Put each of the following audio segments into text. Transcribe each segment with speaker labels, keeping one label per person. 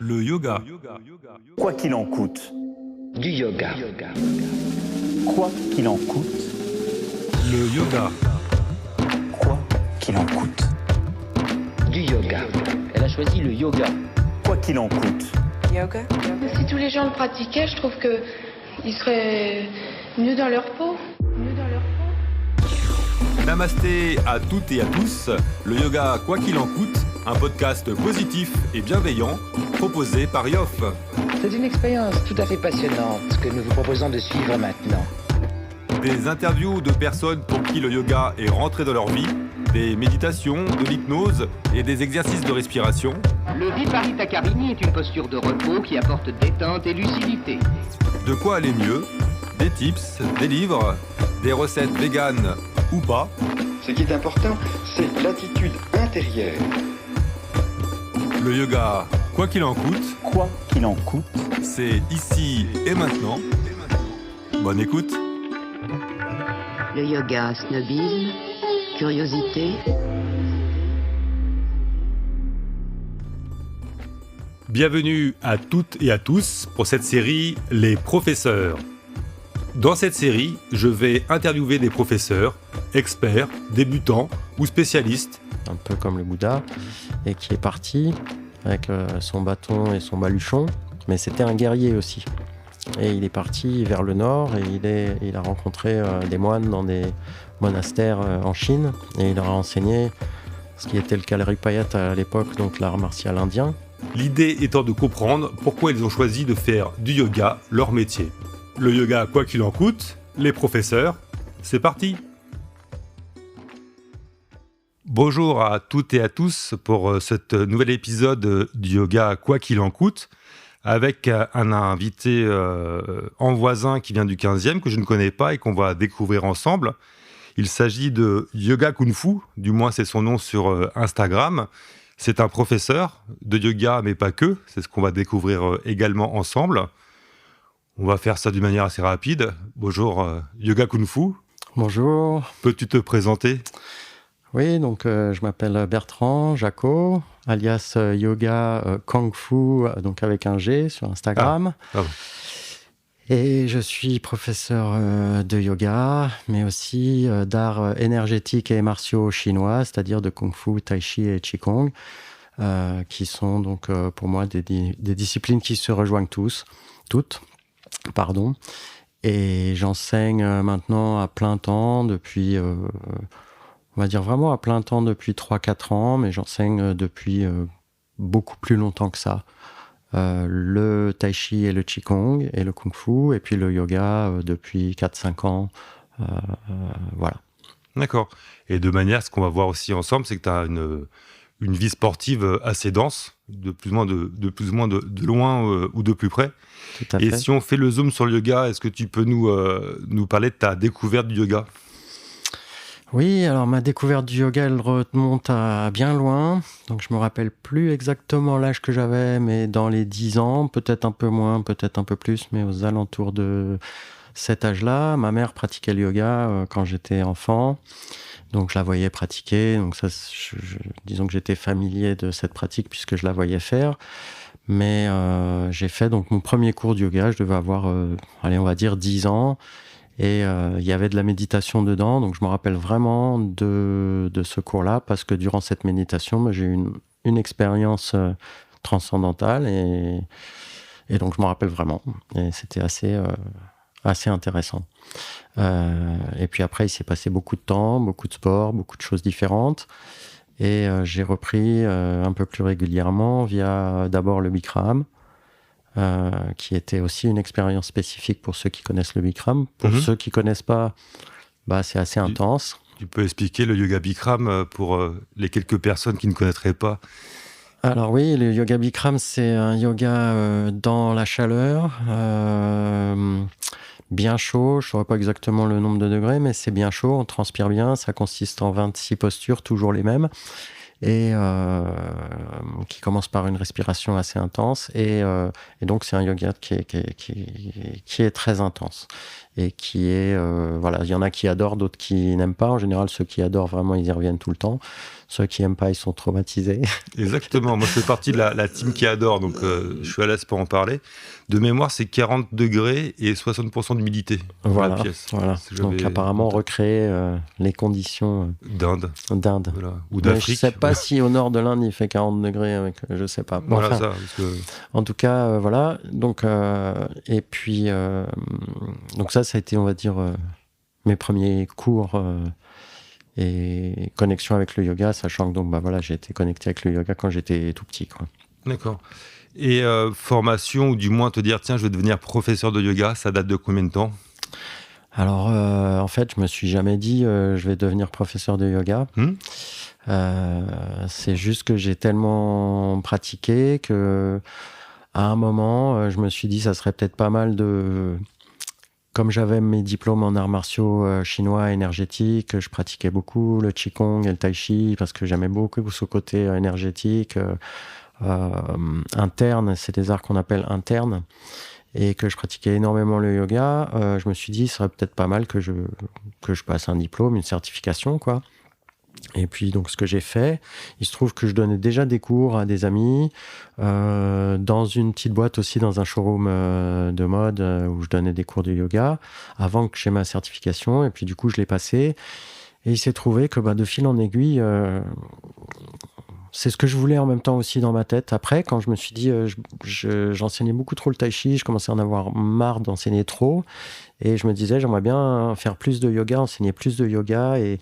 Speaker 1: Le yoga.
Speaker 2: Quoi qu'il en coûte.
Speaker 3: Du yoga.
Speaker 2: Quoi qu'il en coûte.
Speaker 1: Le yoga.
Speaker 2: Quoi qu'il en coûte.
Speaker 3: Du yoga. Elle a choisi le yoga.
Speaker 2: Quoi qu'il en coûte.
Speaker 4: Yoga.
Speaker 5: Si tous les gens le pratiquaient, je trouve qu'ils seraient mieux dans leur peau.
Speaker 1: Namasté à toutes et à tous. Le yoga, quoi qu'il en coûte, un podcast positif et bienveillant proposé par Yoff.
Speaker 3: C'est une expérience tout à fait passionnante que nous vous proposons de suivre maintenant.
Speaker 1: Des interviews de personnes pour qui le yoga est rentré dans leur vie, des méditations, de l'hypnose et des exercices de respiration.
Speaker 6: Le Viparita Karini est une posture de repos qui apporte détente et lucidité.
Speaker 1: De quoi aller mieux, des tips, des livres, des recettes véganes ou pas.
Speaker 7: Ce qui est important, c'est l'attitude intérieure.
Speaker 1: Le yoga, quoi qu'il en coûte,
Speaker 2: Quoi qu'il en coûte.
Speaker 1: c'est ici et maintenant. Bonne écoute.
Speaker 8: Le yoga, snobisme, curiosité.
Speaker 1: Bienvenue à toutes et à tous pour cette série Les professeurs. Dans cette série, je vais interviewer des professeurs, experts, débutants ou spécialistes.
Speaker 9: Un peu comme le Bouddha, et qui est parti avec son bâton et son baluchon, mais c'était un guerrier aussi. Et il est parti vers le nord et il a rencontré des moines dans des monastères en Chine, et il leur a enseigné ce qui était le Kalaripayat à l'époque, donc l'art martial indien.
Speaker 1: L'idée étant de comprendre pourquoi ils ont choisi de faire du yoga leur métier. Le yoga, quoi qu'il en coûte, les professeurs, c'est parti. Bonjour à toutes et à tous pour cet nouvel épisode du yoga, quoi qu'il en coûte, avec un invité en voisin qui vient du 15e, que je ne connais pas et qu'on va découvrir ensemble. Il s'agit de Yoga Kung Fu, du moins c'est son nom sur Instagram. C'est un professeur de yoga, mais pas que. C'est ce qu'on va découvrir également ensemble. On va faire ça d'une manière assez rapide. Bonjour, Yoga Kung Fu.
Speaker 9: Bonjour.
Speaker 1: Peux-tu te présenter ?
Speaker 9: Oui, donc je m'appelle Bertrand Jacot, alias Yoga Kung Fu, donc avec un G sur Instagram.
Speaker 1: Ah bon.
Speaker 9: Et je suis professeur de yoga, mais aussi d'arts énergétiques et martiaux chinois, c'est-à-dire de Kung Fu, Tai Chi et Qigong, qui sont donc pour moi des disciplines qui se rejoignent toutes. Et j'enseigne maintenant à plein temps depuis, on va dire vraiment à plein temps depuis 3-4 ans, mais j'enseigne depuis beaucoup plus longtemps que ça. Le tai chi et le qigong et le kung fu, et puis le yoga depuis 4-5 ans. Voilà.
Speaker 1: D'accord. Et de manière, ce qu'on va voir aussi ensemble, c'est que tu as une vie sportive assez dense, de plus ou moins de loin ou de plus près.
Speaker 9: Tout à
Speaker 1: Et
Speaker 9: fait.
Speaker 1: si on fait le zoom sur le yoga, est-ce que tu peux nous parler de ta découverte du yoga ?
Speaker 9: Oui, alors ma découverte du yoga, elle remonte à bien loin. Donc je me rappelle plus exactement l'âge que j'avais, mais dans les 10 ans, peut-être un peu moins, peut-être un peu plus, mais aux alentours de cet âge-là. Ma mère pratiquait le yoga quand j'étais enfant. Donc je la voyais pratiquer. Donc ça, disons que j'étais familier de cette pratique puisque je la voyais faire. Mais j'ai fait donc mon premier cours de yoga. Je devais avoir, on va dire 10 ans. Et il y avait de la méditation dedans, donc je me rappelle vraiment de ce cours-là, parce que durant cette méditation, j'ai eu une expérience transcendantale, et donc je me rappelle vraiment. Et c'était assez intéressant. Et puis après, il s'est passé beaucoup de temps, beaucoup de sport, beaucoup de choses différentes. Et j'ai repris un peu plus régulièrement via d'abord le Bikram, qui était aussi une expérience spécifique pour ceux qui connaissent le Bikram. Pour ceux qui ne connaissent pas, c'est assez intense.
Speaker 1: Tu peux expliquer le yoga Bikram pour les quelques personnes qui ne connaîtraient pas ?
Speaker 9: Alors oui, le yoga Bikram, c'est un yoga dans la chaleur, bien chaud. Je ne saurais pas exactement le nombre de degrés, mais c'est bien chaud, on transpire bien. Ça consiste en 26 postures, toujours les mêmes. et qui commence par une respiration assez intense. Et donc, c'est un yoga qui est très intense. Et qui est... voilà, il y en a qui adorent, d'autres qui n'aiment pas. En général, ceux qui adorent, vraiment, ils y reviennent tout le temps. Ceux qui n'aiment pas, ils sont traumatisés.
Speaker 1: Exactement. Moi, je fais partie de la team qui adore, donc je suis à l'aise pour en parler. De mémoire, c'est 40 degrés et 60% d'humidité dans la pièce.
Speaker 9: Voilà. Donc, apparemment, recréer les conditions
Speaker 1: d'Inde. Voilà. Ou d'Afrique.
Speaker 9: Je ne sais pas si au nord de l'Inde, il fait 40 degrés. Je ne sais pas.
Speaker 1: Voilà,
Speaker 9: enfin,
Speaker 1: ça. Parce que...
Speaker 9: En tout cas, voilà. Donc, et puis, donc ça a été, on va dire, mes premiers cours et connexion avec le yoga, sachant que donc, voilà, j'ai été connecté avec le yoga quand j'étais tout petit, quoi.
Speaker 1: D'accord. Et formation, ou du moins te dire, tiens, je vais devenir professeur de yoga, ça date de combien de temps ?
Speaker 9: Alors, en fait, je me suis jamais dit, je vais devenir professeur de yoga. C'est juste que j'ai tellement pratiqué que, à un moment, je me suis dit, ça serait peut-être pas mal de... Comme j'avais mes diplômes en arts martiaux chinois énergétiques, je pratiquais beaucoup le qigong et le tai chi parce que j'aimais beaucoup ce côté énergétique, interne. C'est des arts qu'on appelle internes. Et que je pratiquais énormément le yoga, je me suis dit, ce serait peut-être pas mal que je passe un diplôme, une certification, quoi. Et puis, donc, ce que j'ai fait, il se trouve que je donnais déjà des cours à des amis, dans une petite boîte aussi, dans un showroom de mode, où je donnais des cours de yoga, avant que j'ai ma certification. Et puis, du coup, je l'ai passé. Et il s'est trouvé que, de fil en aiguille, c'est ce que je voulais en même temps aussi dans ma tête. Après, quand je me suis dit, j'enseignais beaucoup trop le tai chi, je commençais à en avoir marre d'enseigner trop. Et je me disais, j'aimerais bien faire plus de yoga, enseigner plus de yoga et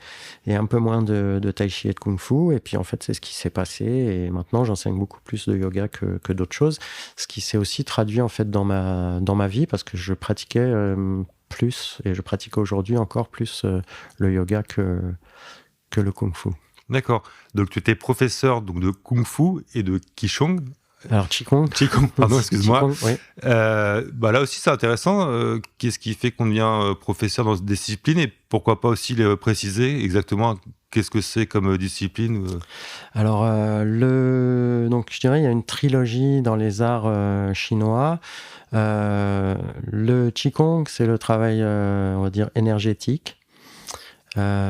Speaker 9: un peu moins de tai chi et de kung fu. Et puis, en fait, c'est ce qui s'est passé. Et maintenant, j'enseigne beaucoup plus de yoga que d'autres choses. Ce qui s'est aussi traduit, en fait, dans ma vie, parce que je pratiquais plus, et je pratique aujourd'hui encore plus le yoga que le kung fu.
Speaker 1: D'accord. Donc, tu étais professeur donc, de Kung Fu et de Qigong.
Speaker 9: Alors, Qigong,
Speaker 1: pardon, excuse-moi.
Speaker 9: Qigong, oui.
Speaker 1: Là aussi, c'est intéressant. Qu'est-ce qui fait qu'on devient professeur dans cette discipline et pourquoi pas aussi le préciser exactement qu'est-ce que c'est comme discipline?
Speaker 9: Alors, donc, je dirais il y a une trilogie dans les arts chinois. Le Qigong, c'est le travail, on va dire, énergétique.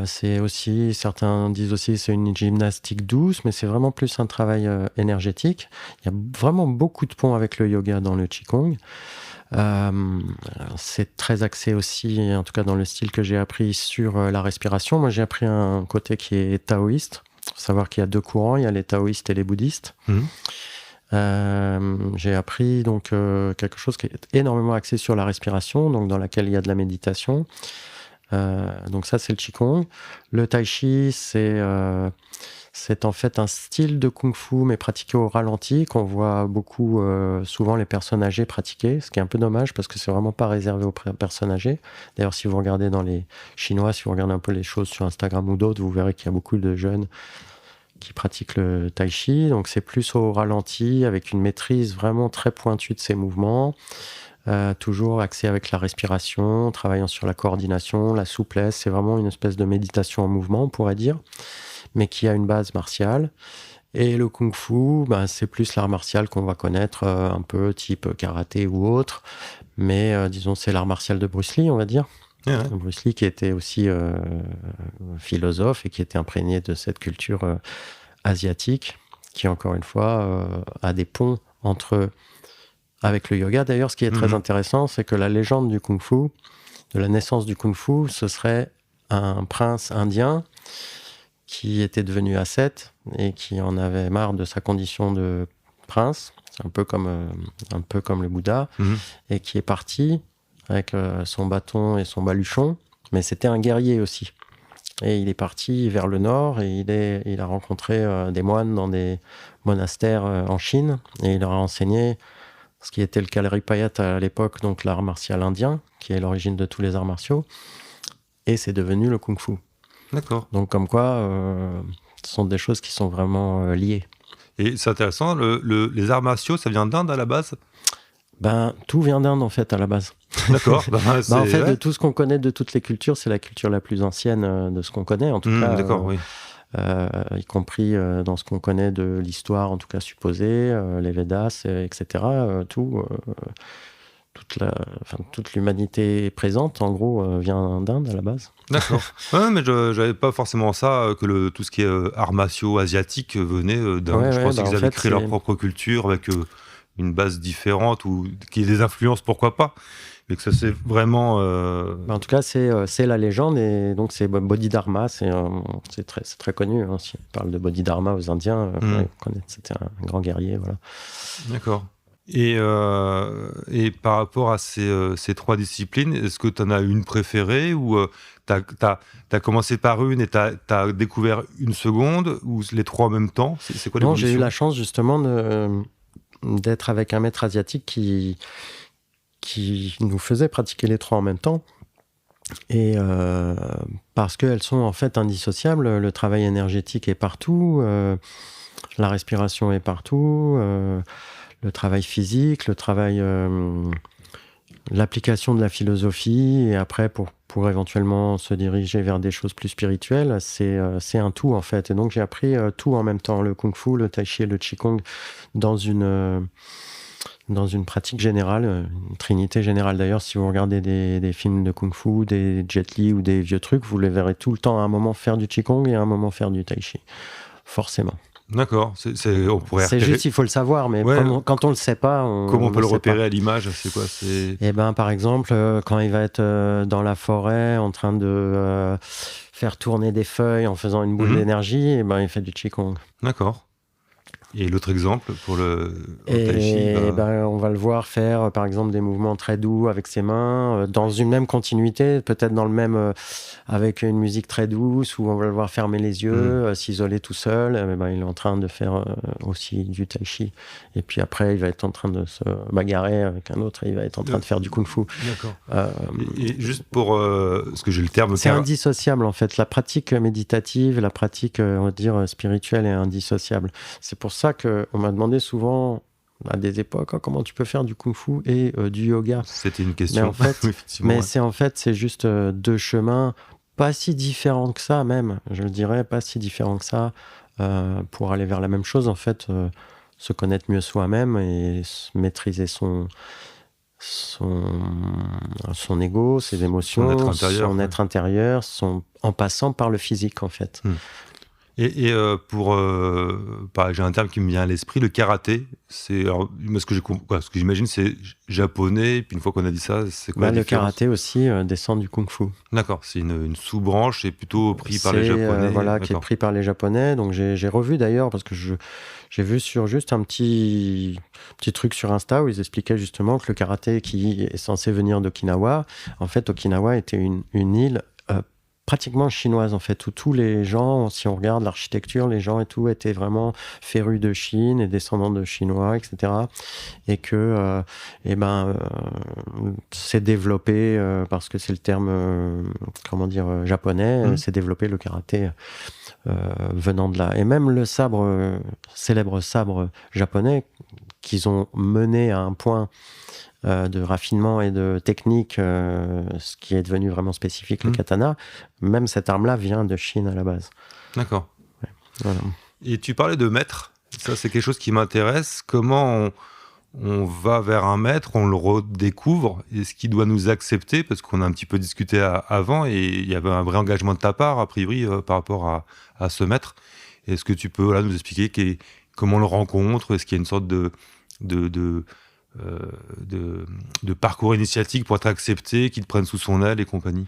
Speaker 9: C'est aussi, certains disent aussi c'est une gymnastique douce, mais c'est vraiment plus un travail énergétique. Il y a vraiment beaucoup de ponts avec le yoga dans le Qigong. C'est très axé aussi, en tout cas dans le style que j'ai appris, sur la respiration. Moi, j'ai appris un côté qui est taoïste. Il faut savoir qu'il y a deux courants, il y a les taoïstes et les bouddhistes. J'ai appris donc quelque chose qui est énormément axé sur la respiration, donc dans laquelle il y a de la méditation. Donc ça, c'est le Qigong. Le Tai Chi, c'est en fait un style de Kung Fu, mais pratiqué au ralenti, qu'on voit beaucoup, souvent les personnes âgées pratiquer, ce qui est un peu dommage, parce que c'est vraiment pas réservé aux personnes âgées. D'ailleurs, si vous regardez dans les Chinois, si vous regardez un peu les choses sur Instagram ou d'autres, vous verrez qu'il y a beaucoup de jeunes qui pratiquent le Tai Chi. Donc c'est plus au ralenti, avec une maîtrise vraiment très pointue de ses mouvements. Toujours axé avec la respiration, travaillant sur la coordination, la souplesse. C'est vraiment une espèce de méditation en mouvement, on pourrait dire, mais qui a une base martiale. Et le kung fu, c'est plus l'art martial qu'on va connaître, un peu type karaté ou autre, mais disons c'est l'art martial de Bruce Lee, on va dire. Ouais. Bruce Lee qui était aussi philosophe et qui était imprégné de cette culture asiatique, qui encore une fois a des ponts avec le yoga. D'ailleurs, ce qui est très intéressant, c'est que la légende du Kung Fu, de la naissance du Kung Fu, ce serait un prince indien qui était devenu ascète et qui en avait marre de sa condition de prince, un peu comme le Bouddha, et qui est parti avec son bâton et son baluchon, mais c'était un guerrier aussi. Et il est parti vers le nord et il a rencontré des moines dans des monastères en Chine et il leur a enseigné ce qui était le Kalaripayat à l'époque, donc l'art martial indien, qui est l'origine de tous les arts martiaux, et c'est devenu le Kung Fu.
Speaker 1: D'accord.
Speaker 9: Donc comme quoi, ce sont des choses qui sont vraiment liées.
Speaker 1: Et c'est intéressant, les arts martiaux, ça vient d'Inde à la base ?
Speaker 9: Tout vient d'Inde en fait à la base.
Speaker 1: D'accord.
Speaker 9: En fait, de tout ce qu'on connaît de toutes les cultures, c'est la culture la plus ancienne de ce qu'on connaît, en tout cas.
Speaker 1: D'accord, oui.
Speaker 9: y compris dans ce qu'on connaît de l'histoire, en tout cas supposée, les Védas, etc. Toute l'humanité présente, en gros, vient d'Inde à la base.
Speaker 1: D'accord. Ouais, mais je n'avais pas forcément ça, que tout ce qui est arts martiaux asiatiques venait d'Inde.
Speaker 9: Ouais,
Speaker 1: je
Speaker 9: ouais,
Speaker 1: pensais
Speaker 9: bah,
Speaker 1: qu'ils
Speaker 9: en
Speaker 1: avaient
Speaker 9: fait,
Speaker 1: créé leur
Speaker 9: c'est-
Speaker 1: propre culture avec une base différente ou qui ait des influences, pourquoi pas. Mais que ça c'est vraiment...
Speaker 9: En tout cas, c'est la légende, et donc c'est Bodhidharma, c'est très connu. Hein, si on parle de Bodhidharma aux Indiens, ouais, on connaît, c'était un grand guerrier. Voilà.
Speaker 1: D'accord. Et par rapport à ces trois disciplines, est-ce que tu en as une préférée ou tu as commencé par une et tu as découvert une seconde ou les trois en même temps? C'est quoi
Speaker 9: Non,
Speaker 1: l'évolution?
Speaker 9: j'ai eu la chance justement d'être avec un maître asiatique qui nous faisait pratiquer les trois en même temps. Et parce qu'elles sont en fait indissociables, le travail énergétique est partout, la respiration est partout, le travail physique, l'application de la philosophie, et après pour éventuellement se diriger vers des choses plus spirituelles, c'est un tout en fait. Et donc j'ai appris tout en même temps, le kung-fu, le tai chi et le qigong dans une pratique générale, une trinité générale. D'ailleurs, si vous regardez des films de kung-fu, des Jet Li ou des vieux trucs, vous les verrez tout le temps à un moment faire du qigong et à un moment faire du tai chi. Forcément.
Speaker 1: D'accord. On pourrait
Speaker 9: C'est
Speaker 1: repérer-
Speaker 9: juste, il faut le savoir, mais
Speaker 1: Ouais.
Speaker 9: quand on le sait pas,
Speaker 1: Comment on peut le
Speaker 9: sait
Speaker 1: repérer
Speaker 9: pas.
Speaker 1: à l'image? C'est quoi?
Speaker 9: Eh ben, par exemple, quand il va être dans la forêt en train de faire tourner des feuilles en faisant une boule
Speaker 1: Mhm.
Speaker 9: d'énergie, eh ben, il fait du qigong.
Speaker 1: D'accord. Et l'autre exemple pour le tai chi,
Speaker 9: Et ben, on va le voir faire, par exemple, des mouvements très doux avec ses mains, dans une même continuité, peut-être dans le même, avec une musique très douce, où on va le voir fermer les yeux, s'isoler tout seul. Ben, il est en train de faire aussi du tai chi. Et puis après, il va être en train de se bagarrer avec un autre, et il va être en train de faire du kung-fu.
Speaker 1: D'accord.
Speaker 9: Euh,
Speaker 1: Et juste pour ce que j'ai le terme...
Speaker 9: C'est indissociable en fait. La pratique méditative, la pratique, on va dire, spirituelle est indissociable. C'est pour ça qu'on m'a demandé souvent à des époques, comment tu peux faire du kung-fu et du yoga.
Speaker 1: C'était une question.
Speaker 9: Mais en fait,
Speaker 1: Effectivement, ouais.
Speaker 9: c'est juste deux chemins pas si différents que ça même. Je le dirais, pas si différents que ça pour aller vers la même chose. En fait, se connaître mieux soi-même et maîtriser son ego, ses émotions, son être intérieur, en passant par le physique en fait.
Speaker 1: Et pour j'ai un terme qui me vient à l'esprit, le karaté. C'est ce que j'imagine, c'est japonais. Puis une fois qu'on a dit ça, c'est quoi la
Speaker 9: le
Speaker 1: différence?
Speaker 9: karaté aussi descend du kung-fu.
Speaker 1: D'accord, c'est une sous-branche et plutôt pris par les Japonais.
Speaker 9: Voilà, qui est pris par les Japonais. Donc j'ai revu d'ailleurs parce que j'ai vu sur juste un petit truc sur Insta où ils expliquaient justement que le karaté qui est censé venir d'Okinawa, en fait Okinawa était une île pratiquement chinoise en fait, où tous les gens, si on regarde l'architecture, les gens et tout étaient vraiment férus de Chine et descendants de Chinois, etc. Et que c'est développé parce que c'est le terme japonais, c'est développé le karaté venant de là. Et même le célèbre sabre japonais qu'ils ont mené à un point de raffinement et de technique, ce qui est devenu vraiment spécifique, le katana, même cette arme-là vient de Chine à la base.
Speaker 1: D'accord.
Speaker 9: Ouais, voilà.
Speaker 1: Et tu parlais de maître, ça c'est quelque chose qui m'intéresse. Comment on va vers un maître, on le redécouvre, est-ce qu'il doit nous accepter? Parce qu'on a un petit peu discuté avant et il y avait un vrai engagement de ta part, a priori, par rapport à ce maître. Est-ce que tu peux nous expliquer comment on le rencontre? Est-ce qu'il y a une sorte de parcours initiatique pour être accepté, qu'il te prenne sous son aile et compagnie?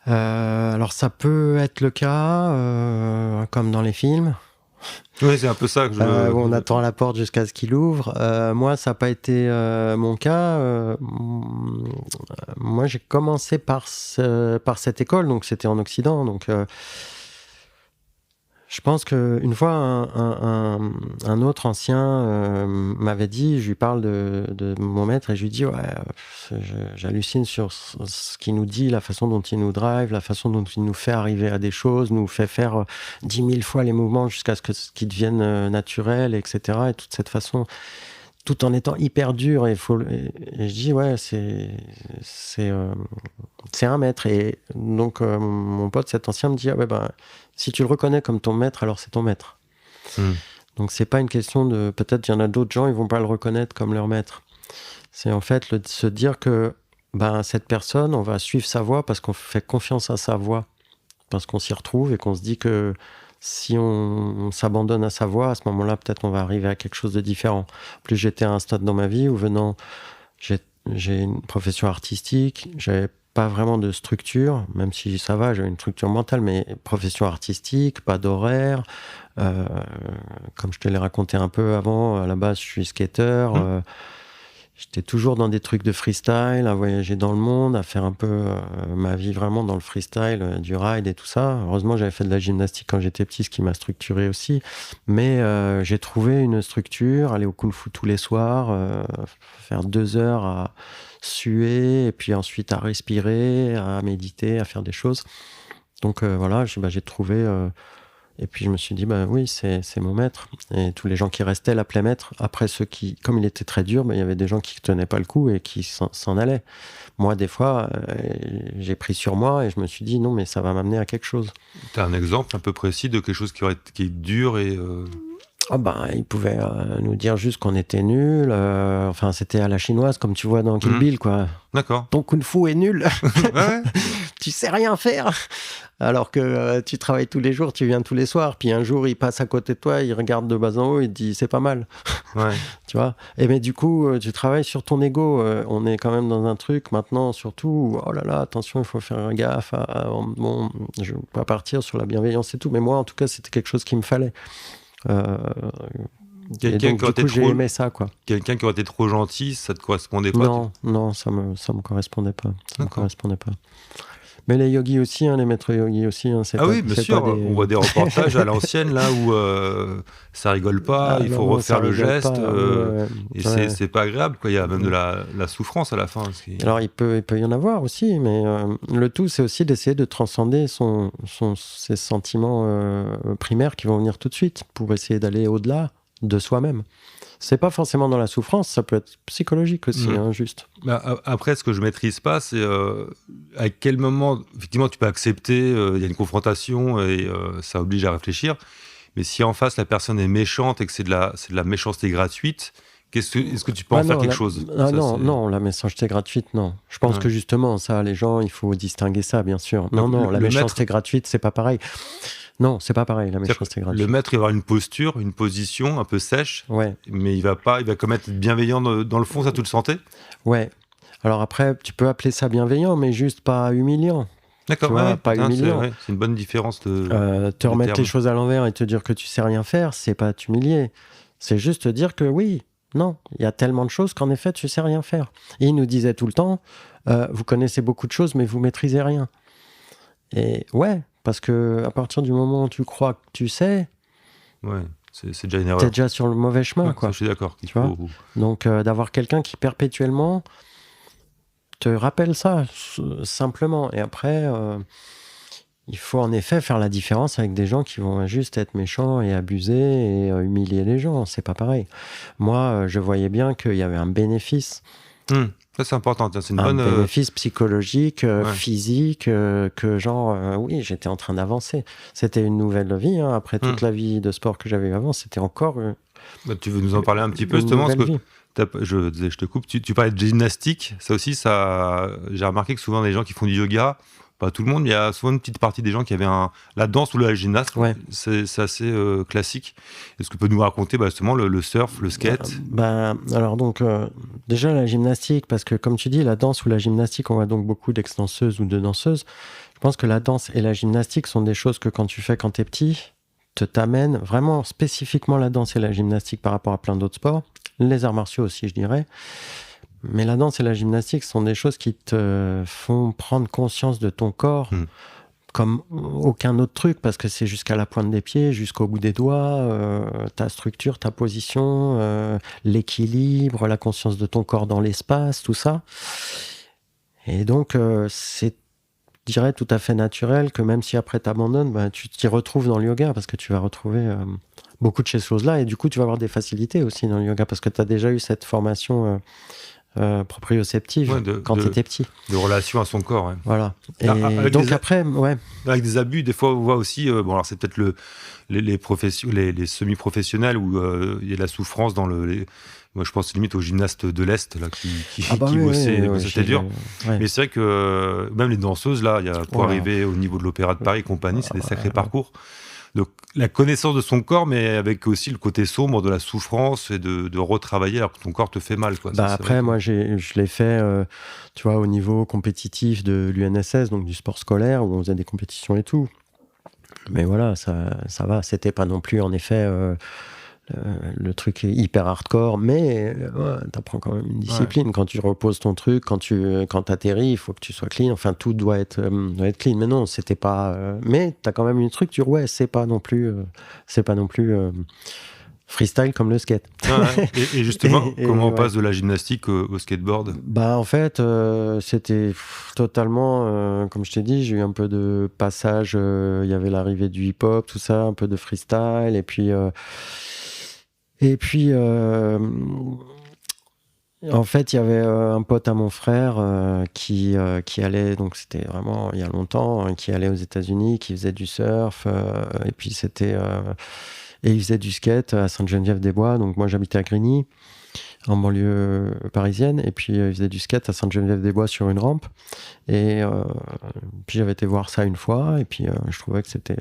Speaker 9: Alors ça peut être le cas, comme dans les films.
Speaker 1: Oui, c'est un peu ça que
Speaker 9: où on attend à la porte jusqu'à ce qu'il ouvre. Moi, ça n'a pas été mon cas. Moi, j'ai commencé par cette école, donc c'était en Occident. Donc, je pense qu'une fois, un autre ancien m'avait dit, je lui parle de mon maître, et je lui dis, j'hallucine sur ce qu'il nous dit, la façon dont il nous drive, la façon dont il nous fait arriver à des choses, nous fait faire 10 000 fois les mouvements jusqu'à ce qu'ils deviennent naturels, etc. Et toute cette façon tout en étant hyper dur. Et je dis, ouais, c'est un maître. Et donc, mon pote, cet ancien, me dit, ah ouais, ben, si tu le reconnais comme ton maître, alors c'est ton maître. Donc, c'est pas une question de... Peut-être il y en a d'autres gens, ils vont pas le reconnaître comme leur maître. C'est en fait se dire que ben, cette personne, on va suivre sa voie parce qu'on fait confiance à sa voie, parce qu'on s'y retrouve et qu'on se dit que si on s'abandonne à sa voie, à ce moment-là, peut-être on va arriver à quelque chose de différent. En plus, j'étais à un stade dans ma vie où j'ai une profession artistique, j'avais pas vraiment de structure, même si ça va, j'avais une structure mentale, mais profession artistique, pas d'horaire. Comme je te l'ai raconté un peu avant, à la base, je suis skateur. J'étais toujours dans des trucs de freestyle, à voyager dans le monde, à faire un peu ma vie vraiment dans le freestyle, du ride et tout ça. Heureusement, j'avais fait de la gymnastique quand j'étais petit, ce qui m'a structuré aussi. Mais j'ai trouvé une structure, aller au Kung Fu tous les soirs, faire 2 heures à suer, et puis ensuite à respirer, à méditer, à faire des choses. Donc voilà, j'ai trouvé... Et puis je me suis dit, bah oui, c'est mon maître. Et tous les gens qui restaient l'appelaient maître. Après, ceux qui, comme il était très dur, il y avait des gens qui ne tenaient pas le coup et qui s'en allaient. Moi, des fois, j'ai pris sur moi et je me suis dit, non, mais ça va m'amener à quelque chose.
Speaker 1: Tu as un exemple un peu précis de quelque chose qui est dur et...
Speaker 9: Il pouvait nous dire juste qu'on était nuls. Enfin, c'était à la chinoise, comme tu vois dans Kill Bill, quoi.
Speaker 1: D'accord.
Speaker 9: Ton kung fu est nul.
Speaker 1: Ouais.
Speaker 9: Tu sais rien faire. Alors que tu travailles tous les jours, tu viens tous les soirs. Puis un jour, il passe à côté de toi, il regarde de bas en haut, il te dit c'est pas mal.
Speaker 1: Ouais.
Speaker 9: Tu vois. Et mais du coup, tu travailles sur ton ego. On est quand même dans un truc maintenant, surtout, où, oh là là, attention, il faut faire gaffe. Bon, je ne vais pas partir sur la bienveillance et tout, mais moi, en tout cas, c'était quelque chose qu'il me fallait.
Speaker 1: Quelqu'un
Speaker 9: j'ai aimé ça, quoi.
Speaker 1: Quelqu'un qui aurait été trop gentil, ça te correspondait pas?
Speaker 9: Non, ça me correspondait pas. Ça me correspondait pas. Mais les yogis aussi, les maîtres yogis aussi.
Speaker 1: Oui, bien sûr. On voit des reportages à l'ancienne, là, où ça rigole pas, il faut refaire le geste. C'est pas agréable, quoi. Il y a même de la souffrance à la fin.
Speaker 9: Alors, il peut y en avoir aussi, mais le tout, c'est aussi d'essayer de transcender ses sentiments primaires qui vont venir tout de suite pour essayer d'aller au-delà de soi-même. C'est pas forcément dans la souffrance, ça peut être psychologique aussi, juste.
Speaker 1: Après, ce que je maîtrise pas, c'est à quel moment, effectivement, tu peux accepter, il y a une confrontation et ça oblige à réfléchir. Mais si en face, la personne est méchante et que c'est de la méchanceté gratuite, est-ce que tu peux en faire quelque chose?
Speaker 9: Non, la méchanceté gratuite, non. Je pense que justement, ça, les gens, il faut distinguer ça, bien sûr. Non, la méchanceté gratuite, c'est pas pareil. Non, c'est pas pareil, la méchanceté gratuite.
Speaker 1: Le maître, il va avoir une posture, une position un peu sèche, mais il va quand même être bienveillant dans le fond, ça tu le sentais?
Speaker 9: Ouais. Alors après, tu peux appeler ça bienveillant, mais juste pas humiliant.
Speaker 1: D'accord,
Speaker 9: pas humiliant.
Speaker 1: C'est une bonne différence
Speaker 9: te remettre les choses à l'envers et te dire que tu sais rien faire, c'est pas t'humilier. C'est juste te dire que oui, non, il y a tellement de choses qu'en effet, tu sais rien faire. Et il nous disait tout le temps, vous connaissez beaucoup de choses, mais vous maîtrisez rien. Et ouais, parce que à partir du moment où tu crois que tu sais,
Speaker 1: c'est déjà une erreur.
Speaker 9: T'es déjà sur le mauvais chemin, quoi.
Speaker 1: Ça, je suis d'accord.
Speaker 9: Donc d'avoir quelqu'un qui perpétuellement te rappelle ça, simplement. Et après, il faut en effet faire la différence avec des gens qui vont juste être méchants et abuser et humilier les gens. C'est pas pareil. Moi, je voyais bien qu'il y avait un bénéfice.
Speaker 1: Ça, c'est important. C'est une
Speaker 9: bonne bénéfice psychologique, physique, que genre, oui, j'étais en train d'avancer. C'était une nouvelle vie. Après toute la vie de sport que j'avais eu avant, c'était encore.
Speaker 1: Tu veux nous en parler un petit peu, justement, parce que je te coupe. Tu parlais de gymnastique. Ça aussi, j'ai remarqué que souvent, les gens qui font du yoga, pas tout le monde, il y a souvent une petite partie des gens qui avaient la danse ou la gymnastique. C'est assez classique. Est-ce que tu peux nous raconter justement le surf, le skate?
Speaker 9: Alors donc, déjà la gymnastique, parce que comme tu dis, la danse ou la gymnastique, on voit donc beaucoup d'ex-danseuses ou de danseuses. Je pense que la danse et la gymnastique sont des choses que quand tu fais quand t'es petit, t'amènent vraiment spécifiquement la danse et la gymnastique par rapport à plein d'autres sports. Les arts martiaux aussi, je dirais. Mais la danse et la gymnastique sont des choses qui te font prendre conscience de ton corps comme aucun autre truc, parce que c'est jusqu'à la pointe des pieds, jusqu'au bout des doigts, ta structure, ta position, l'équilibre, la conscience de ton corps dans l'espace, tout ça. Et donc, c'est, je dirais, tout à fait naturel que même si après t'abandonnes, tu t'y retrouves dans le yoga, parce que tu vas retrouver beaucoup de ces choses-là, et du coup, tu vas avoir des facilités aussi dans le yoga, parce que tu as déjà eu cette formation proprioceptive quand tu étais petit.
Speaker 1: De relation à son corps, ouais.
Speaker 9: Voilà. Et donc après,
Speaker 1: avec des abus, des fois, on voit aussi, bon, alors c'est peut-être les semi-professionnels où il y a de la souffrance dans moi, je pense limite aux gymnastes de l'Est là, qui bossaient, c'était dur. Ouais. Mais c'est vrai que même les danseuses, là, pour arriver au niveau de l'Opéra de Paris et compagnie, c'est des sacrés parcours. Donc, la connaissance de son corps, mais avec aussi le côté sombre de la souffrance et de retravailler alors que ton corps te fait mal. Quoi.
Speaker 9: Après, moi, je l'ai fait tu vois, au niveau compétitif de l'UNSS, donc du sport scolaire, où on faisait des compétitions et tout. Mais voilà, ça va. C'était pas non plus, en effet, le truc est hyper hardcore, mais t'apprends quand même une discipline. Quand tu reposes ton truc, quand t'atterris, il faut que tu sois clean. Enfin, tout doit être clean. Mais non, c'était pas. Mais t'as quand même une structure. Ouais, c'est pas non plus freestyle comme le skate.
Speaker 1: Et justement, comment on passe de la gymnastique au skateboard ?
Speaker 9: En fait, c'était totalement, comme je t'ai dit, j'ai eu un peu de passage. Il y avait l'arrivée du hip-hop, tout ça, un peu de freestyle, et puis. En fait, il y avait un pote à mon frère qui allait, donc c'était vraiment il y a longtemps, qui allait aux États-Unis, qui faisait du surf, et puis et il faisait du skate à Sainte-Geneviève-des-Bois. Donc moi, j'habitais à Grigny, en banlieue parisienne, et puis il faisait du skate à Sainte-Geneviève-des-Bois sur une rampe. Et puis j'avais été voir ça une fois, et puis je trouvais que c'était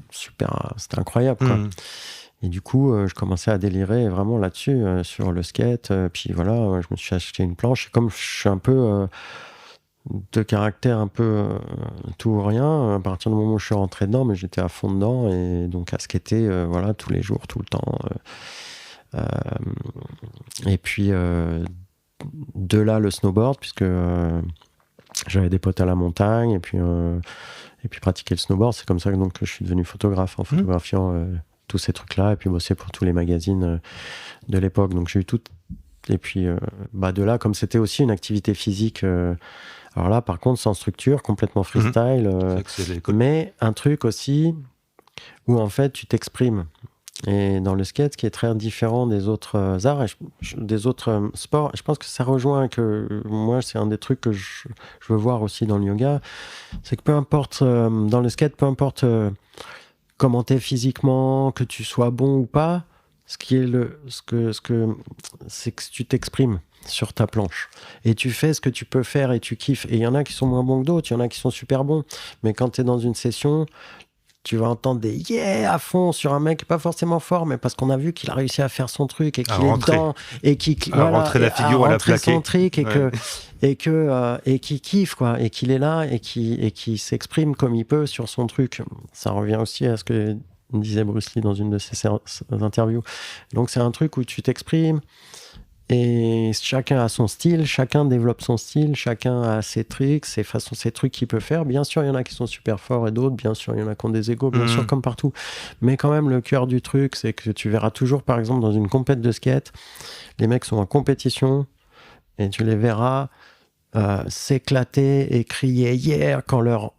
Speaker 9: super, c'était incroyable, quoi. Et du coup, je commençais à délirer vraiment là-dessus, sur le skate. Puis voilà, je me suis acheté une planche. Et comme je suis un peu de caractère un peu tout ou rien, à partir du moment où je suis rentré dedans, mais j'étais à fond dedans. Et donc à skater, voilà, tous les jours, tout le temps. Et puis de là, le snowboard, puisque j'avais des potes à la montagne. Et puis pratiquer le snowboard. C'est comme ça que je suis devenu photographe, en photographiant... tous ces trucs-là, et puis bosser pour tous les magazines de l'époque. Donc j'ai eu tout. Et puis de là, comme c'était aussi une activité physique, alors là, par contre, sans structure, complètement freestyle, mais un truc aussi où en fait tu t'exprimes. Et dans le skate, ce qui est très différent des autres arts, des autres sports, je pense que ça rejoint que moi, c'est un des trucs que je veux voir aussi dans le yoga, c'est que peu importe, dans le skate, peu importe comment t'es physiquement, que tu sois bon ou pas, c'est que tu t'exprimes sur ta planche. Et tu fais ce que tu peux faire et tu kiffes. Et il y en a qui sont moins bons que d'autres, il y en a qui sont super bons. Mais quand t'es dans une session, tu vas entendre des yeah à fond sur un mec pas forcément fort, mais parce qu'on a vu qu'il a réussi à faire son truc et qu'il est dedans et qu'il
Speaker 1: rentrer la figure à la plaquer
Speaker 9: son truc et qu'il kiffe, quoi, et qu'il est là et qui s'exprime comme il peut sur son truc. Ça revient aussi à ce que disait Bruce Lee dans une de ses interviews. Donc c'est un truc où tu t'exprimes et chacun a son style, chacun développe son style, chacun a ses tricks, ses façons, ses trucs qu'il peut faire. Bien sûr, il y en a qui sont super forts et d'autres, bien sûr, il y en a qui ont des égos, bien sûr, comme partout. Mais quand même, le cœur du truc, c'est que tu verras toujours, par exemple, dans une compète de skate, les mecs sont en compétition et tu les verras s'éclater et crier yeah quand leur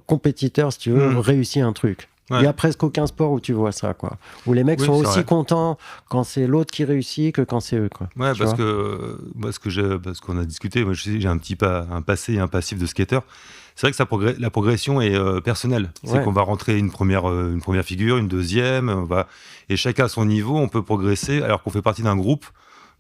Speaker 9: compétiteur, si tu veux, réussit un truc. Ouais. Il n'y a presque aucun sport où tu vois ça, quoi. Où les mecs sont aussi contents quand c'est l'autre qui réussit que quand c'est eux, quoi.
Speaker 1: Ouais, parce qu'on a discuté, moi j'ai un passé et un passif de skater. C'est vrai que la progression est personnelle. C'est qu'on va rentrer une première figure, une deuxième, et chacun à son niveau, on peut progresser alors qu'on fait partie d'un groupe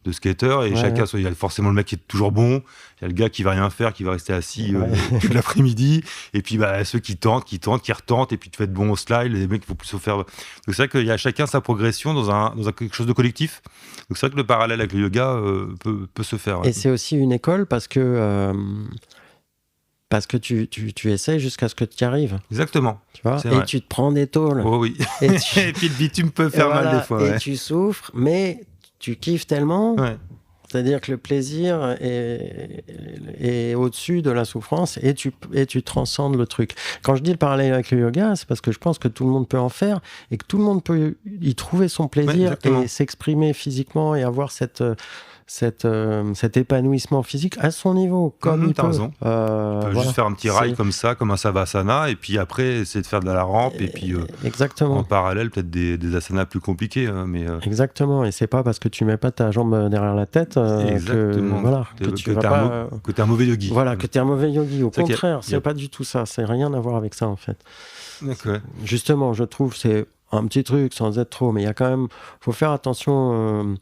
Speaker 1: de skateurs et chacun, il y a forcément le mec qui est toujours bon, il y a le gars qui va rien faire, qui va rester assis toute l'après-midi, et puis ceux qui tentent, qui retentent, et puis tu fais de bon au slide, les mecs il faut plus se faire. Donc c'est vrai qu'il y a chacun sa progression dans quelque chose de collectif. Donc c'est vrai que le parallèle avec le yoga peut se faire.
Speaker 9: Et c'est aussi une école parce que tu essaies jusqu'à ce que tu y arrives.
Speaker 1: Exactement.
Speaker 9: Tu vois, et tu te prends des tôles.
Speaker 1: Oh oui. Et puis le bitume peut faire mal des fois.
Speaker 9: Et tu souffres, mais tu kiffes tellement, c'est-à-dire que le plaisir est au-dessus de la souffrance et tu transcendes le truc. Quand je dis le parallèle avec le yoga, c'est parce que je pense que tout le monde peut en faire et que tout le monde peut y trouver son plaisir et s'exprimer physiquement et avoir cette cet épanouissement physique à son niveau, comme il
Speaker 1: t'as
Speaker 9: peut.
Speaker 1: raison. On peut juste faire un petit rail comme ça, comme un savasana, et puis après essayer de faire de la rampe, et puis
Speaker 9: Exactement.
Speaker 1: en parallèle peut-être des asanas plus compliqués. Mais,
Speaker 9: Exactement, et c'est pas parce que tu mets pas ta jambe derrière la tête que tu vas pas...
Speaker 1: que t'es un mauvais yogi.
Speaker 9: Voilà, que t'es un mauvais yogi. Au
Speaker 1: C'est
Speaker 9: contraire, c'est pas du tout ça. C'est rien à voir avec ça, en fait.
Speaker 1: D'accord.
Speaker 9: Justement, je trouve, c'est un petit truc sans être trop, mais il y a quand même... faut faire attention...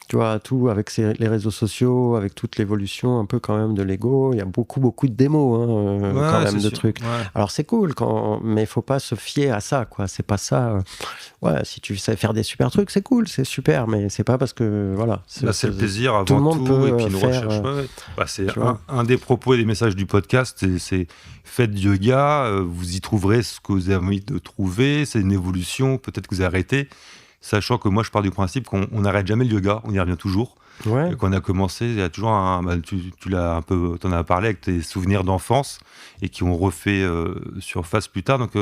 Speaker 9: tu vois, à tout, avec les réseaux sociaux, avec toute l'évolution un peu quand même de l'ego, il y a beaucoup de démos quand même, de trucs.
Speaker 1: Ouais.
Speaker 9: Alors c'est cool, mais il faut pas se fier à ça, quoi. C'est pas ça. Si tu sais faire des super trucs, c'est cool, c'est super, mais c'est pas parce que, voilà.
Speaker 1: C'est le plaisir avant
Speaker 9: tout. Le monde peut
Speaker 1: et puis une
Speaker 9: faire,
Speaker 1: recherche. C'est un des propos et des messages du podcast, c'est faites du yoga, vous y trouverez ce que vous avez envie de trouver, c'est une évolution, peut-être que vous arrêtez. Sachant que moi, je pars du principe qu'on n'arrête jamais le yoga, on y revient toujours.
Speaker 9: Ouais.
Speaker 1: Et qu'on a commencé, il y a toujours tu l'as un peu, t'en as parlé avec tes souvenirs d'enfance et qui ont refait surface plus tard. Donc,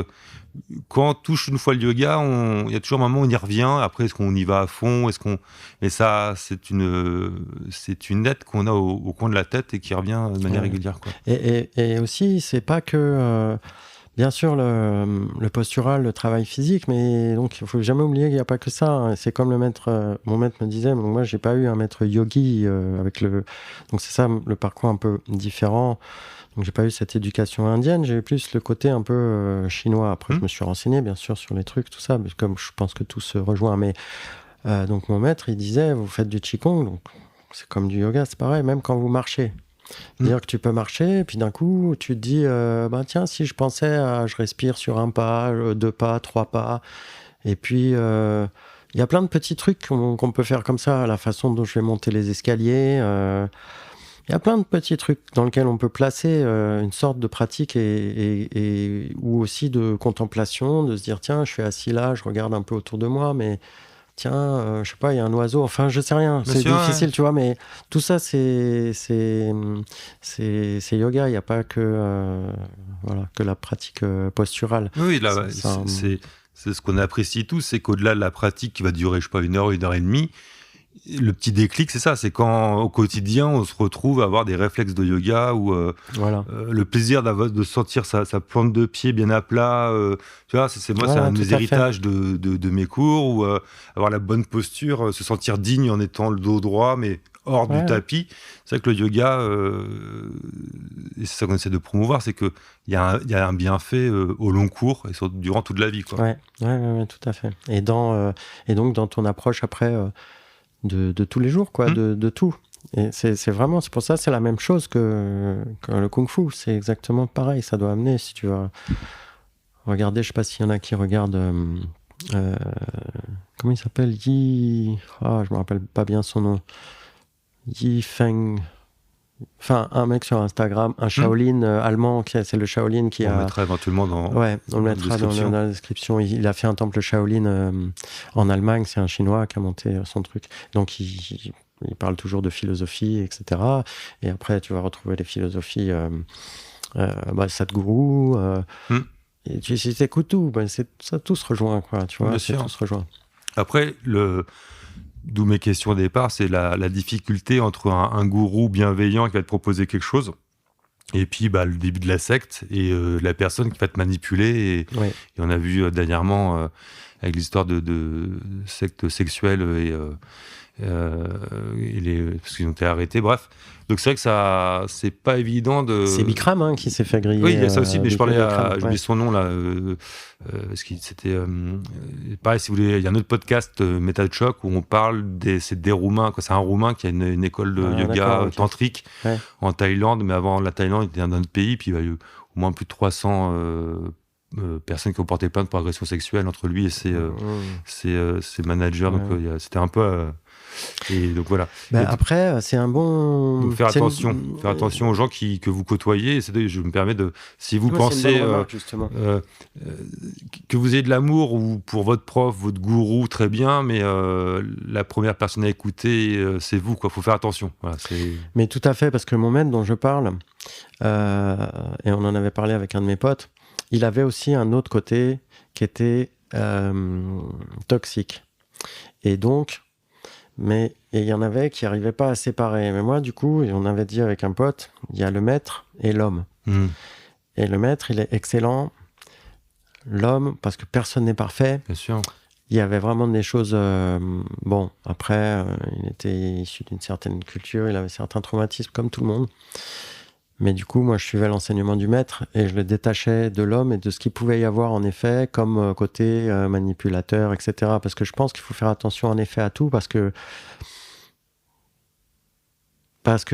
Speaker 1: quand on touche une fois le yoga, il y a toujours un moment où on y revient. Après, est-ce qu'on y va à fond? Mais ça, c'est une aide qu'on a au coin de la tête et qui revient de manière régulière, quoi.
Speaker 9: Et aussi, c'est pas que. Bien sûr, le postural, le travail physique, mais donc il ne faut jamais oublier qu'il n'y a pas que ça. Hein. C'est comme mon maître me disait, moi j'ai pas eu un maître yogi donc c'est ça le parcours un peu différent. Donc j'ai pas eu cette éducation indienne, j'ai eu plus le côté un peu chinois. Après je me suis renseigné bien sûr sur les trucs, tout ça, mais comme je pense que tout se rejoint. Mais donc mon maître il disait, vous faites du qigong, donc c'est comme du yoga, c'est pareil, même quand vous marchez. C'est-à-dire que tu peux marcher, et puis d'un coup, tu te dis, tiens, si je pensais je respire sur un pas, 2 pas, 3 pas. Et puis, il y a plein de petits trucs qu'on peut faire comme ça, la façon dont je vais monter les escaliers. Il y a plein de petits trucs dans lesquels on peut placer une sorte de pratique ou aussi de contemplation, de se dire, tiens, je suis assis là, je regarde un peu autour de moi, mais... tiens, je sais pas, il y a un oiseau, enfin, je sais rien, c'est difficile, tu vois, mais tout ça, c'est yoga, il n'y a pas que la pratique posturale.
Speaker 1: Oui, là, c'est ce qu'on apprécie tous, c'est qu'au-delà de la pratique qui va durer, je sais pas, 1 heure et demie, le petit déclic, c'est ça, c'est quand au quotidien on se retrouve à avoir des réflexes de yoga ou le plaisir de sentir sa plante de pied bien à plat. Tu vois, c'est un de mes héritages de mes cours, ou avoir la bonne posture, se sentir digne en étant le dos droit, mais hors du tapis. C'est vrai que le yoga, et c'est ça qu'on essaie de promouvoir, c'est qu'il y a un bienfait au long cours et durant toute la vie, quoi.
Speaker 9: Ouais, tout à fait. Et donc dans ton approche après. De tous les jours, quoi, de tout. Et c'est vraiment, c'est pour ça, c'est la même chose que le kung-fu. C'est exactement pareil. Ça doit amener, si tu vas regarder, je sais pas s'il y en a qui regardent, comment il s'appelle, je me rappelle pas bien son nom. Yi Feng. Enfin, un mec sur Instagram, un Shaolin allemand, c'est le Shaolin qui
Speaker 1: on le mettra éventuellement dans
Speaker 9: la description. Il a fait un temple Shaolin en Allemagne, c'est un Chinois qui a monté son truc. Donc, il parle toujours de philosophie, etc. Et après, tu vas retrouver les philosophies Sadhguru. Et si tu écoutes tout, ça tout se rejoint, quoi. Tu vois, tout se rejoint.
Speaker 1: Après, d'où mes questions au départ, c'est la difficulté entre un gourou bienveillant qui va te proposer quelque chose, et puis le début de la secte, et la personne qui va te manipuler. Et on a vu dernièrement, avec l'histoire de sectes sexuelles, parce qu'ils ont été arrêtés, bref. Donc c'est vrai que ça, c'est pas évident de...
Speaker 9: C'est Bikram qui s'est fait griller.
Speaker 1: Oui, il y a ça aussi, mais je parlais j'ai oublié son nom là, parce que c'était... pareil, si vous voulez, il y a un autre podcast, Méta de Choc, où on parle c'est des Roumains, quoi. C'est un Roumain qui a une école de yoga tantrique en Thaïlande, mais avant la Thaïlande, il était dans un autre pays, puis il y a eu au moins plus de 300... personnes qui ont porté plainte pour agression sexuelle entre lui et ses managers. Donc c'était un peu... et donc voilà.
Speaker 9: Après, c'est un bon...
Speaker 1: Donc faire attention aux gens que vous côtoyez. Je me permets de... Si vous pensez que vous ayez de l'amour ou pour votre prof, votre gourou, très bien, mais la première personne à écouter, c'est vous, quoi. Faut faire attention. Voilà,
Speaker 9: mais tout à fait, parce que mon maître dont je parle, et on en avait parlé avec un de mes potes, il avait aussi un autre côté qui était toxique. Et donc, Mais il y en avait qui n'arrivaient pas à séparer. Mais moi, du coup, on avait dit avec un pote, il y a le maître et l'homme. Et le maître, il est excellent. L'homme, parce que personne n'est parfait.
Speaker 1: Bien sûr.
Speaker 9: Il y avait vraiment des choses... après, il était issu d'une certaine culture, il avait certains traumatismes, comme tout le monde. Mais du coup, moi, je suivais l'enseignement du maître et je le détachais de l'homme et de ce qu'il pouvait y avoir, en effet, comme côté manipulateur, etc. Parce que je pense qu'il faut faire attention, en effet, à tout, parce que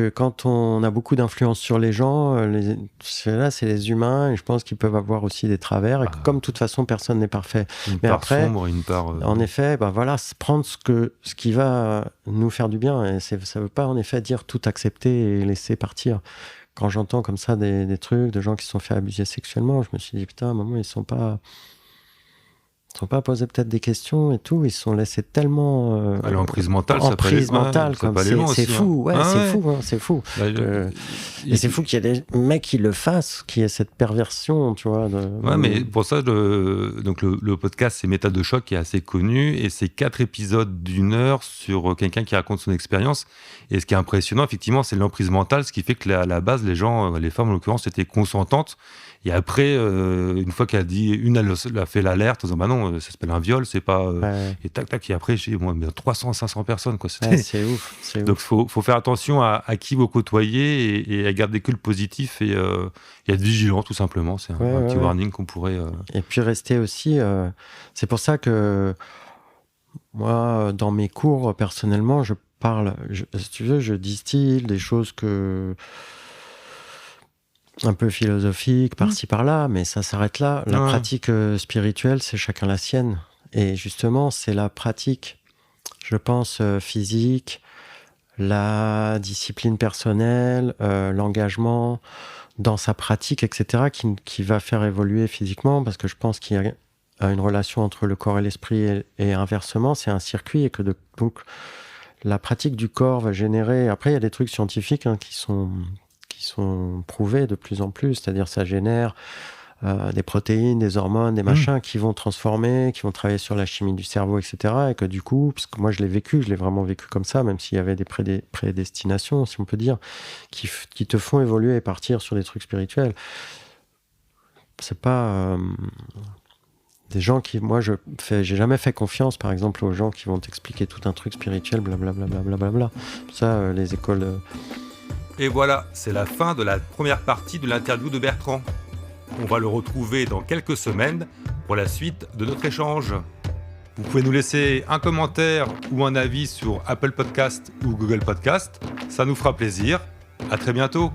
Speaker 9: quand on a beaucoup d'influence sur les gens, c'est les humains, et je pense qu'ils peuvent avoir aussi des travers, et que comme de toute façon, personne n'est parfait.
Speaker 1: Une
Speaker 9: Mais
Speaker 1: part
Speaker 9: après,
Speaker 1: sombre, une part...
Speaker 9: en effet, prendre ce qui va nous faire du bien, et ça ne veut pas, en effet, dire tout accepter et laisser partir. Quand j'entends comme ça des trucs de gens qui se sont fait abuser sexuellement, je me suis dit, putain, à un moment, ils ne sont pas posé peut-être des questions et tout, ils se sont laissés tellement
Speaker 1: l'emprise mentale,
Speaker 9: c'est fou, c'est fou. Et c'est fou qu'il y ait des mecs qui le fassent, qui aient cette perversion, tu vois.
Speaker 1: Mais pour ça, le podcast, c'est Méta de choc, qui est assez connu, et c'est 4 épisodes d'1 heure sur quelqu'un qui raconte son expérience. Et ce qui est impressionnant, effectivement, c'est l'emprise mentale, ce qui fait que à la base, les gens, les femmes en l'occurrence, étaient consentantes. Et après, une fois qu'elle a dit, elle a fait l'alerte en disant, bah non, ça s'appelle un viol, c'est pas. Et tac, tac, et après, j'ai 300, 500 personnes, quoi.
Speaker 9: C'est ouf.
Speaker 1: Donc, faut faire attention à qui vous côtoyez et à garder que le positif et être vigilant, tout simplement. C'est un petit warning qu'on pourrait.
Speaker 9: Et puis rester aussi. C'est pour ça que moi, dans mes cours, personnellement, je parle. Si tu veux, je distille des choses un peu philosophique, par-ci, par-là, mais ça s'arrête là. La pratique spirituelle, c'est chacun la sienne. Et justement, c'est la pratique, je pense, physique, la discipline personnelle, l'engagement dans sa pratique, etc., qui va faire évoluer physiquement, parce que je pense qu'il y a une relation entre le corps et l'esprit, et inversement, c'est un circuit, et que donc la pratique du corps va générer... Après, il y a des trucs scientifiques qui sont prouvés de plus en plus, c'est-à-dire ça génère des protéines, des hormones, des machins qui vont transformer, qui vont travailler sur la chimie du cerveau, etc. Et que du coup, parce que moi je l'ai vraiment vécu comme ça, même s'il y avait des prédestinations, si on peut dire, qui te font évoluer et partir sur des trucs spirituels. C'est pas... des gens qui... Moi, j'ai jamais fait confiance, par exemple, aux gens qui vont t'expliquer tout un truc spirituel, blablabla. Ça, les écoles...
Speaker 1: Et voilà, c'est la fin de la première partie de l'interview de Bertrand. On va le retrouver dans quelques semaines pour la suite de notre échange. Vous pouvez nous laisser un commentaire ou un avis sur Apple Podcast ou Google Podcast. Ça nous fera plaisir. À très bientôt.